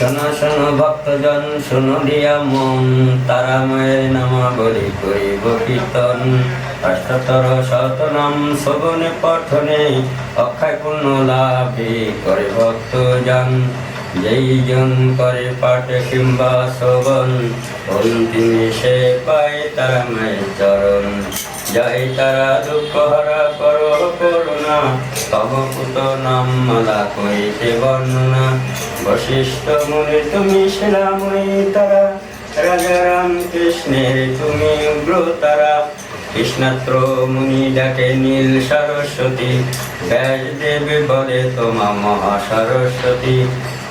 শোনো শোনো ভক্তজন, শোনো দিয়া মন, তারা মায়ের নামাবলী করিব কীর্তন। অষ্টোত্তর শতনাম শ্রবণে পঠনে, অক্ষয় পুণ্য লাভে করে ভক্তজন। যেই জন করে পাঠ কিংবা শ্রবণ, অন্তিমে সে পায় তারা মায়ের চরণ। জয় তারা দুঃখ হারা করো করুণা, তব পুত নাম মালা করিতে বর্ণনা। বশিষ্ঠ মুনি তুমি শিলাময়ী তারা, রাজা রাম কৃষ্ণের তুমি উগ্র তারা। কৃষ্ণাত্র মুনি ডাকে নীল সরস্বতী, ব্যাসদেব বলে তোমা মহা সরস্বতী।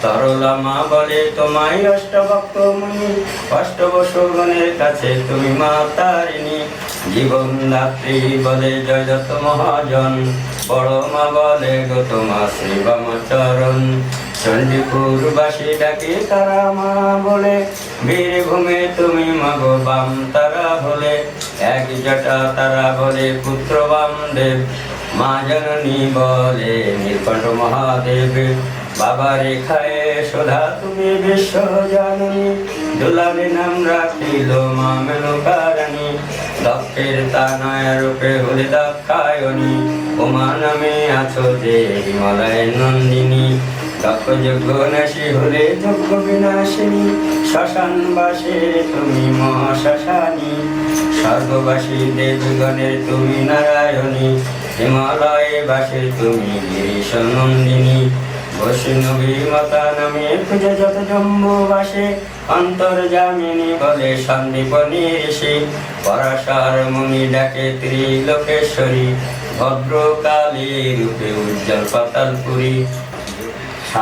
তরলা মা বলে তোমায় অষ্টভক্ত মুনি, অষ্টবসুগণের কাছে তুমি মা তারিণী। জীবন দাত্রী বলে জয়দত্ত মহাজন, বড় মা বলে গো তোমা শ্রী বামচরণ। চণ্ডীপুরবাসী ডাকে তারা মা বলে, বীরভূমে তুমি মাগো বাম তারা হলে। এক জটা তারা বলে পুত্র বামদেব, মা জননী বলে নীলকণ্ঠ মহাদেব। বাবা রেখায় সোধা তুমি বিশ্ব জাননী, দুলারে নাম রাখিল মা মেনকারানী। দক্ষের তানয়া রূপে হলে দাক্ষায়ণী, উমা নামে আছো যে হিমালয় নন্দিনী। দক্ষ যজ্ঞ নাশী হলে যজ্ঞ বিনাশিনী, শ্মশান বাসে তুমি মহাশ্মশানী। স্বর্গবাসী দেবগণের তুমি নারায়ণী, হিমালয়ে বাসে তুমি গিরিশ নন্দিনী। বৈষ্ণবী মাতা নামে খুঁজে যত জম্বুবাসে, অন্তর্যামিনী বলে সন্দীপনী ঋষি। পরাশর মুনি ডাকে ত্রিলোকেশ্বরী, ভদ্রকালী রূপে উজ্জ্বল পাতালপুরী।